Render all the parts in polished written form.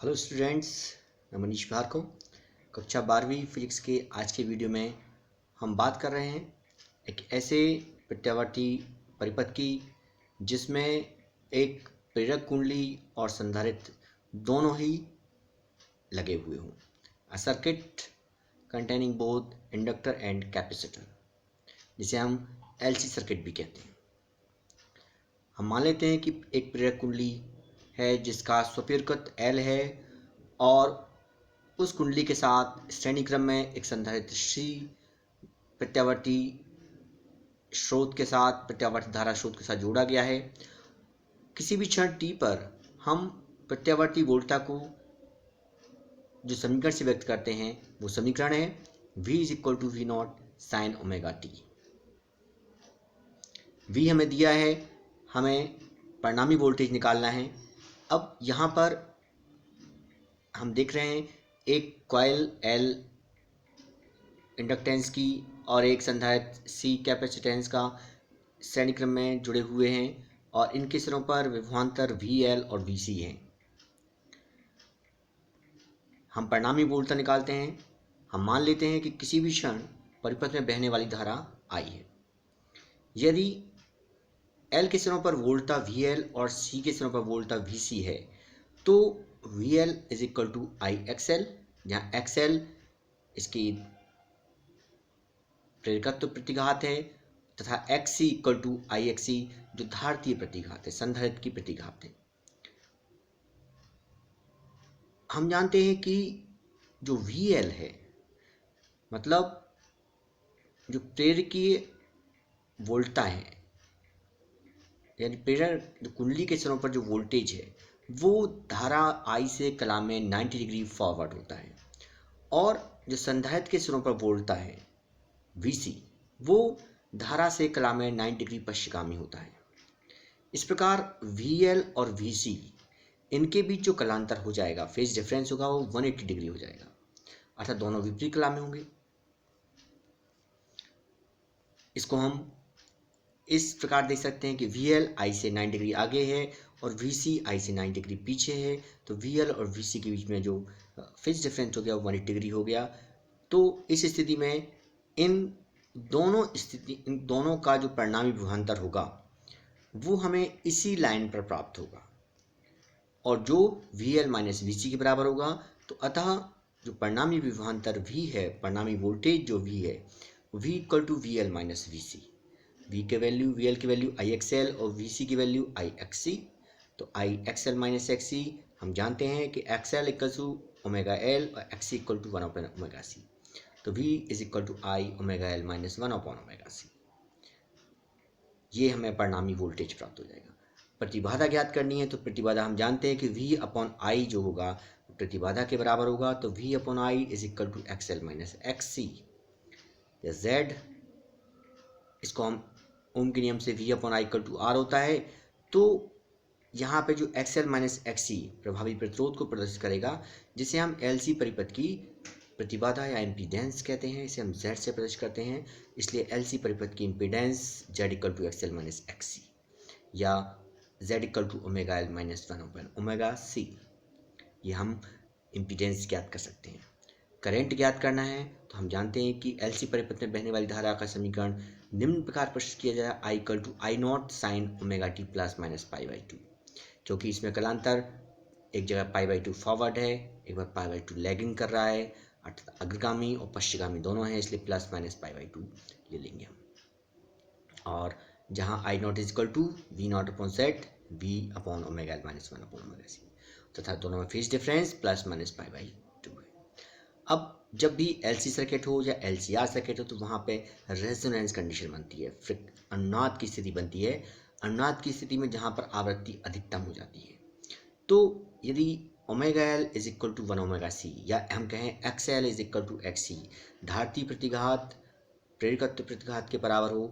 Hello students, मैं मनीष भार्गव। कक्षा 12वीं फिजिक्स के आज के वीडियो में हम बात कर रहे हैं एक ऐसे प्रत्यावर्ती परिपथ की जिसमें एक प्रेरक कुंडली और संधारित्र दोनों ही लगे हुए हों। A circuit containing both inductor and capacitor, जिसे हम एलसी सर्किट भी कहते हैं। हम मान लेते हैं कि एक प्रेरक कुंडली है जिसका स्वप्रेरकत्व L है और उस कुंडली के साथ श्रेणी क्रम में एक संधारित्र C प्रत्यावर्ती स्रोत के साथ प्रत्यावर्ती धारा स्रोत के साथ जोड़ा गया है। किसी भी क्षण t पर हम प्रत्यावर्ती वोल्टता को जो समीकरण से व्यक्त करते हैं वो समीकरण है V = V0 sin omega t। V हमें दिया है, हमें परिणामी वोल्टेज निकालना है। अब यहाँ पर हम देख रहे हैं एक कॉइल L इंडक्टेंस की और एक संधारित्र C कैपेसिटेंस का श्रेणी क्रम में जुड़े हुए हैं और इनके सिरों पर विभवांतर VL और VC हैं। हम परिणामी वोल्टता निकालते हैं। हम मान लेते हैं कि किसी भी क्षण परिपथ में बहने वाली धारा I है। यदि L के सिरों पर वोल्टता VL और C के सिरों पर वोल्टता VC है तो VL = IXL, जहाँ XL इसकी प्रेरकत्व प्रतिघात है तथा XC = IXC जो धारतीय प्रतिघात है, संधारित्र की प्रतिघात है। हम जानते हैं कि जो VL है मतलब जो प्रेरकीय वोल्टता है, यानी प्रेरक जो कुंडली के सिरों पर जो वोल्टेज है वो धारा I से कला में 90 डिग्री फॉरवर्ड होता है और जो संधारित्र के सिरों पर वोल्टता है VC वो धारा से कला में 90 डिग्री पश्चिमगामी होता है। इस प्रकार VL और VC इनके बीच जो कलांतर हो जाएगा, फेज डिफरेंस होगा, वो 180 डिग्री हो जाएगा, अर्थात दोनों विपरीत कला में होंगे। इसको हम इस प्रकार देख सकते हैं कि VL I से 90 डिग्री आगे है और VC I से 90 डिग्री पीछे है, तो VL और VC के बीच में जो फेज डिफरेंस हो गया वो 180 डिग्री हो गया। तो इस स्थिति में इन दोनों का जो परिणामी विभवांतर होगा वो हमें इसी लाइन पर प्राप्त होगा और जो VL - VC के बराबर होगा। तो अतः जो परिणामी विभवांतर V है, परिणामी वोल्टेज जो V है, V = VL - VC। V के वैल्यू, VL की वैल्यू IXL और VC की वैल्यू IXC। तो IXL - XC हम जानते हैं कि XL = ω/L और XC = 1/ωc। तो V = I ω/L - 1/ωc। ये हमें परिणामी वोल्टेज प्राप्त हो जाएगा। प्रतिबाधा ज्ञात करनी है तो प्रतिबाधा हम जानते हैं कि V/I जो होगा प्रतिबाधा के बराबर होगा। तो V/I = XL - XC या Z, इसको हम ओम के नियम से V/I = R होता है। तो यहाँ पे जो XL - XC प्रभावी प्रतिरोध को प्रदर्शित करेगा, जिसे हम LC परिपथ की प्रतिबाधा या इम्पीडेंस कहते हैं, इसे हम Z से प्रदर्शित करते हैं। इसलिए LC परिपथ की इम्पीडेंस Z = XL - XC या Z = ω/L - 1/ωc। ये हम इम्पीडेंस ज्ञात कर सकते हैं। करंट ज्ञात करना है तो हम जानते हैं कि LC परिपथ में बहने वाली धारा का समीकरण निम्न प्रकार प्रस्तुत किया जाए I = I0 sin ωt ± π/2, क्योंकि इसमें कलांतर एक जगह π/2 फॉरवर्ड है, एक बार π/2 लैगिंग कर रहा है, अर्थात अग्रगामी और पश्चिमगामी दोनों हैं, इसलिए ± π/2 ले लेंगे हम। और जहाँ I0 = V0/Z V/ωL - 1/ωc तथा दोनों में फेज डिफरेंस ± π/2 है। अब जब भी LC सर्किट हो या LCR सर्किट हो तो वहाँ पे रेजोनेंस कंडीशन बनती है, अनुनाद की स्थिति बनती है। अनुनाद की स्थिति में जहाँ पर आवृत्ति अधिकतम हो जाती है, तो यदि ω/L = 1/ωc या हम कहें XL = XC धारतीय प्रतिघात प्रेरकत्व प्रतिघात के बराबर हो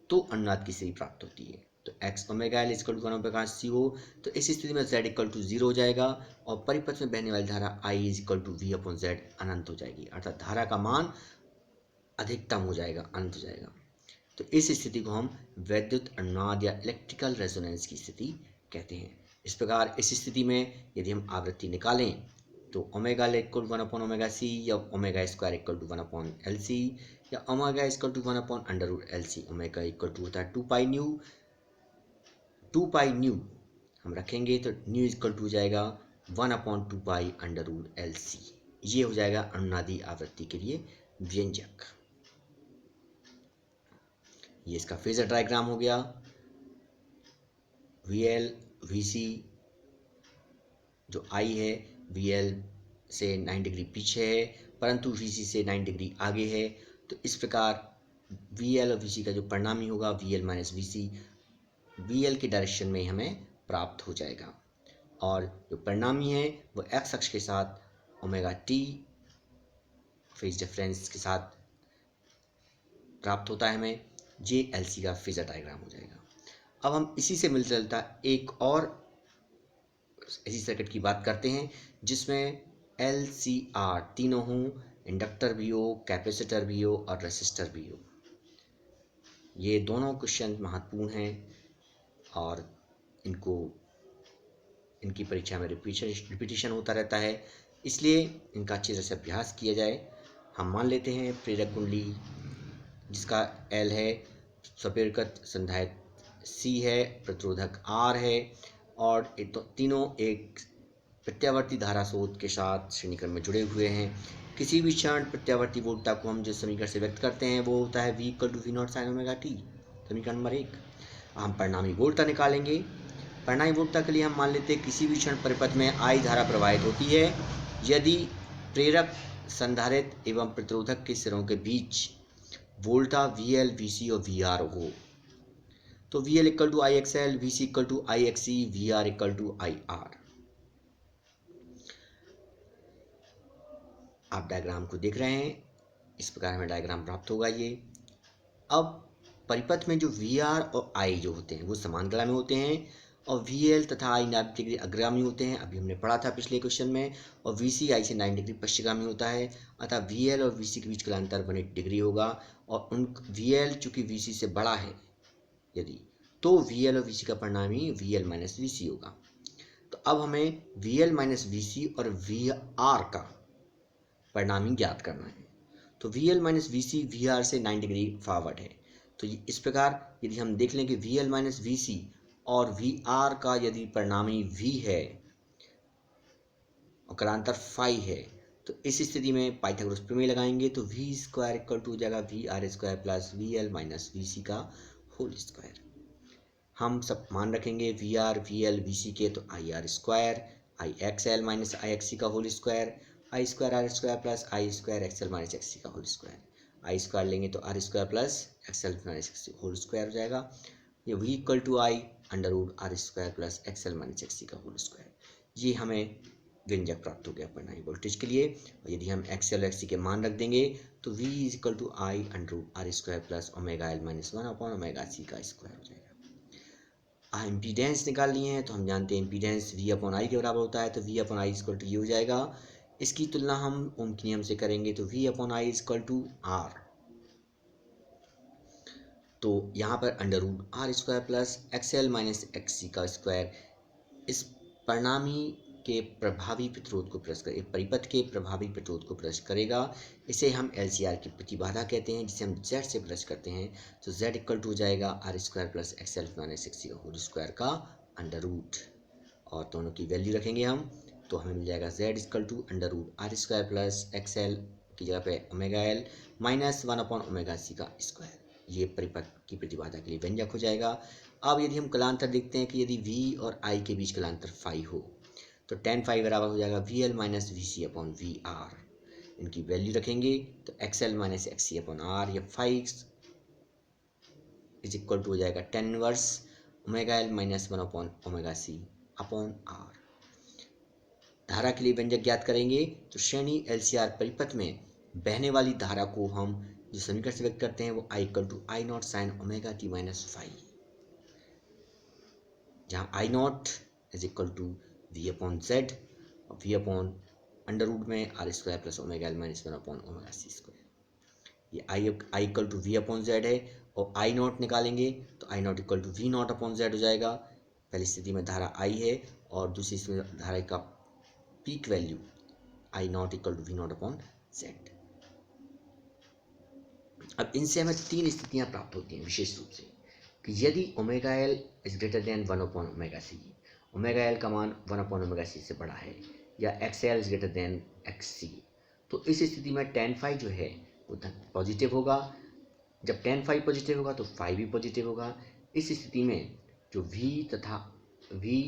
तो अनुनाद की स्थिति प्राप्त होती है। तो ω/L = 1/ωc हो तो इस स्थिति में Z = 0 हो जाएगा और परिपथ में बहने वाली धारा I = V/Z अनंत हो जाएगी, अर्थात धारा का मान अधिकतम हो जाएगा, अनंत हो जाएगा। तो इस स्थिति को हम वैद्युत अनुनाद या इलेक्ट्रिकल रेजोनेंस की स्थिति कहते हैं। इस प्रकार इस स्थिति में यदि हम आवृत्ति निकालें तो omega equal to 1 upon omega C, या omega square equal to 1 upon L C, या omega equal to 1 upon under root L C. Omega equal to होता है 2 पाई न्यू हम रखेंगे तो न्यू इक्वल टू हो जाएगा 1 upon 2 pi under root L C. ये हो जाएगा अनुनादी आवृत्ति के लिए व्यंजक। ये इसका फेजर डायग्राम हो गया। VL VC जो I है VL से 9 डिग्री पीछे है परंतु VC से 9 डिग्री आगे है। तो इस प्रकार VL और VC का जो परिणामी होगा VL माइनस VC VL के डायरेक्शन में हमें प्राप्त हो जाएगा। और जो परिणामी है वो x अक्ष के साथ ओमेगा टी फेज डिफरेंस के साथ प्राप्त होता है हमें। ये LC का फेजर डायग्राम हो जाएगा। अब हम इसी से मिलता जुलता एक और ऐसी सर्किट की बात करते हैं जिसमें LCR तीनों हों, इंडक्टर भी हो, कैपेसिटर भी हो और रेसिस्टर भी हो। ये दोनों क्वेश्चन महत्वपूर्ण हैं और इनकी परीक्षा में रिपीटिशन होता रहता है, इसलिए इनका अच्छी तरह से अभ्यास किया जाए। हम मान लेते हैं प्रेरक कुंडली जिसका L है, स्वप्रेरक संधारित्र C है, प्रतिरोधक R है और तीनों एक प्रत्यावर्ती धारा स्रोत के साथ श्रेणीक्रम में जुड़े हुए हैं। किसी भी क्षण प्रत्यावर्ती वोल्टता को हम जिस समीकरण से व्यक्त करते हैं वो होता है V equal to V0 sine omega t, समीकरण नंबर 1। हम परिणामी वोल्टता निकालेंगे। परिणामी वोल्टता के लिए हम मान लेते हैं किसी भी क्षण परिपथ में I धारा प्रवाहित होती है यदि प्रेरक संधारित्र एवं प्रतिरोधक के सिरों के बीच वोल्टता VL VC और VR हो। तो VL equal to IXL, VC equal to IXC, VR equal to IR। आप डायग्राम को देख रहे हैं, इस प्रकार हमें डायग्राम प्राप्त होगा ये। अब परिपथ में जो VR और I जो होते हैं वो समांतराल में होते हैं और VL तथा I 90 डिग्री अग्रगामी होते हैं, अभी हमने पढ़ा था पिछले क्वेश्चन में। और VC I से 90 डिग्री पश्चिमगामी होता है, अतः VL और VC के बीच का अंतर 180 डिग्री होगा। और VL चूंकि VC से बड़ा है यदि, तो VL और VC का परिणामी VL माइनस VC होगा। तो अब हमें VL माइनस VC और VR का परिणामी ज्ञात करना है। तो VL माइनस VC VR से 90 डिग्री फॉरवर्ड है। तो इस प्रकार यदि हम देख लें कि VL माइनस VC और VR का यदि परिणामी V है और कालांतर फाई है, तो इस स्थिति में पाइथागोरस प्रमेय लगाएंगे तो V स्क्वायर इक्वल टू हो जाएगा VR square plus VL minus VC का होल स्क्वायर। हम सब मान रखेंगे VR VL VC के, तो IR square IXL minus IXC का whole square, I square R square plus I square XL minus XC का होल स्क्वायर। I स्क्वायर लेंगे तो R square plus XL minus XC whole square हो जाएगा। ये V equal to I under root R square plus XL minus XC का whole square. ये हमें व्यंजक प्राप्त हो गया परिणामी वोल्टेज के लिए। और यदि हम XL और XC के मान रख देंगे तो V is equal to I under root R square plus omega L minus 1 upon omega C का स्क्वायर हो जाएगा। इम्पीडेंस निकालनी है तो हम जानते हैं इम्पीडेंस V अपॉन I के बराबर होता है, तो V upon I equal to ये हो जाएगा। इसकी तुलना हम ओम के नियम से करेंगे तो V upon I equal to R, तो यहाँ पर under root R square plus XL minus XC का स्क्वायर इस परिणामी के प्रभावी प्रतिरोध को प्रदर्शित करेगा, परिपथ के प्रभावी प्रतिरोध को प्रदर्शित करेगा। इसे हम LCR की प्रतिबाधा कहते हैं जिसे हम Z से प्रदर्शित करते हैं। तो Z इक्वल टू हो जाएगा R square plus XL minus XC का होल स्क्वायर का अंडर रूट, और दोनों की वैल्यू रखेंगे हम तो हमें मिल जाएगा Z equal to under root R square plus XL की जगह पे omega L minus 1 upon omega C का स्क्वायर। ये परिपथ की प्रतिबाधा के लिए व्यंजक हो जाएगा। अब यदि हम कलांतर देखते हैं कि यदि V और I के बीच कलांतर फाई हो तो tan फाई बराबर हो जाएगा VL minus VC upon VR। इनकी वैल्यू रखेंगे तो XL minus XC upon R, या फाई इज इक्वल टू हो जाएगा tan inverse omega L minus 1 upon omega C upon R। धारा के लिए व्यंजक ज्ञात करेंगे तो श्रेणी LCR परिपथ में बहने वाली धारा को हम जो समीकरण से व्यक्त करते हैं वो I equal to I not sine omega t minus phi, जहाँ I not is equal to V upon Z और V अपॉन अंडर रूट में R square plus omega L minus 1 upon omega C square. ये I equal to V upon Z है और I not निकालेंगे तो I not equal to V not upon Z हो जाएगा। पहली स्थिति में धारा I है और दूसरी स्थिति में धारा का peak value I not equal to V not upon Z. अब इनसे हमें तीन स्थितियां प्राप्त होती हैं विशेष रूप से कि यदि omega L is greater than 1 upon omega C, omega L का मान 1 अपॉन ओमेगा सी से बड़ा है, या X L is greater than X C, तो इस स्थिति में tan फाई जो है वो पॉजिटिव होगा। जब tan फाई पॉजिटिव होगा तो फाई भी पॉजिटिव होगा। इस स्थिति में जो v तथा v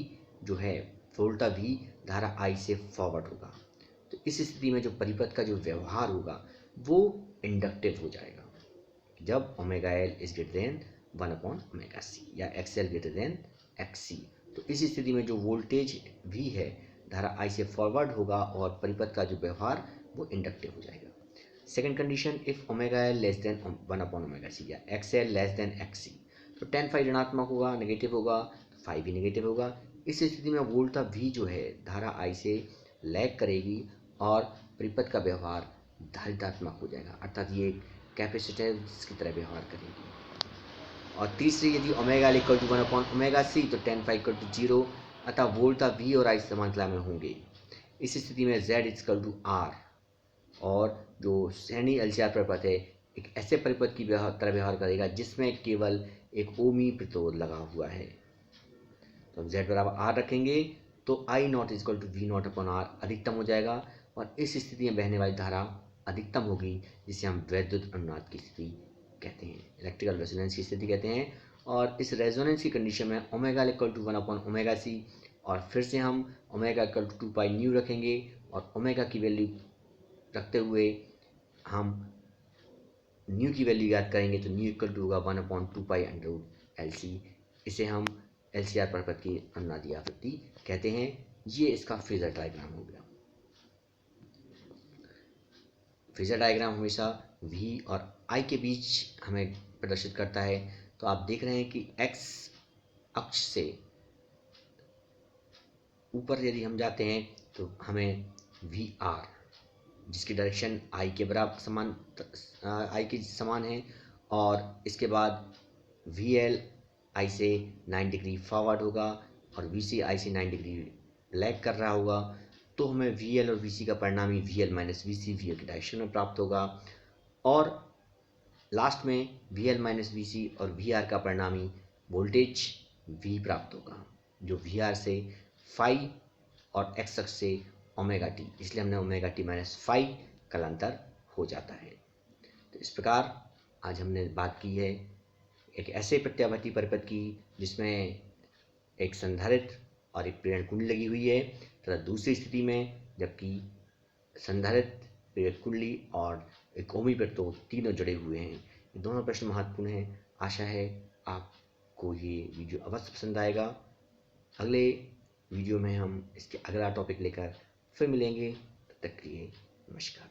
जो है वोल्टा v धारा I से फॉरवर्ड होगा। तो इस स्थिति में जो परिपथ का जो व्यवहार होगा वो इंडक्टिव हो जाएगा जब omega L is greater than 1 upon omega C या X L greater than X C. तो इस स्थिति में जो वोल्टेज v है धारा I से फॉरवर्ड होगा और परिपथ का जो व्यवहार वो इंडक्टिव हो जाएगा। Second condition, if omega L less than 1 upon omega C या X L less than X C, तो tan फाई ऋणात्मक होगा, नेगेटिव होगा, तो फाई भी नेगेटिव होगा। इस स्थिति में वोल्टा v जो है धारा I से लैग करेगी और परिपथ का व्यवहार धारितात्मक हो जाएगा, अर्थात ये कैपेसिटर की तरह व्यवहार करेगी। और तीसरी, यदि omega L equal to 1 upon omega C तो tan फाई इक्वल टू 0, अतः वोल्टा v और I समांतरा में होंगे। इस स्थिति में z इक्वल टू r, और जो श्रेणी एलसीआर परिपथ है एक ऐसे परिपथ की तरह व्यवहार करेगा जिसमें केवल एक ओमी प्रतिरोध लगा हुआ है। तो हम z बराबर r रखेंगे तो I not equal to V not upon r अधिकतम हो जाएगा, और इस स्थिति में बहने वाली धारा अधिकतम होगी, जिसे हम वैद्युत अनुनाद की स्थिति कहते हैं, इलेक्ट्रिकल रेजोनेंस की स्थिति कहते हैं। और इस रेजोनेंस की कंडीशन में omega equal to 1 upon omega C, और फिर से हम omega equal to 2 pi nu रखेंगे, और ओमेगा की वैल्यू रखते हुए हम न्यू की वैल्यू याद करेंगे तो न्यू इक्वल टू होगा 1 upon 2 pi under L C. इसे हम एल सी आर परिपथ की अनुनादी आवृत्ति कहते हैं। ये इसका फेजर डायग्राम हो गया। फेजर डायग्राम हमेशा v और I के बीच हमें प्रदर्शित करता है। तो आप देख रहे हैं कि x अक्ष से ऊपर यदि हम जाते हैं तो हमें वी आर, जिसकी डायरेक्शन I के बराबर समान I के समान है, और इसके बाद वी एल I से 9 डिग्री फॉरवर्ड होगा और वी सी I से 9 डिग्री लैग कर रहा होगा। तो हमें वी एल और वी सी का परिणामी V L minus V C V L की डायरेक्शन में प्राप्त होगा, और लास्ट में V L minus V C और वी आर का परिणामी वोल्टेज V प्राप्त होगा, जो वी आर से फाई और एक्स अक्ष से ओमेगा टी, इसलिए हमने ओमेगा टी माइनस फाई कालांतर हो जाता है। तो इस प्रकार आज हमने बात की है एक ऐसे प्रत्यावर्ती परिपथ की जिसमें एक संधारित्र और एक प्रेरण कुंडली लगी हुई है, तथा दूसरी स्थिति में जबकि संधारित्र, प्रेरक कुंडली और एक ओमी प्रतिरोध तीनों जुड़े हुए हैं। ये दोनों प्रश्न महत्वपूर्ण हैं। आशा है आपको ये वीडियो अवश्य पसंद आएगा। अगले वीडियो में हम इसके अगला टॉपिक लेकर फिर मिलेंगे। तब तक के लिए नमस्कार।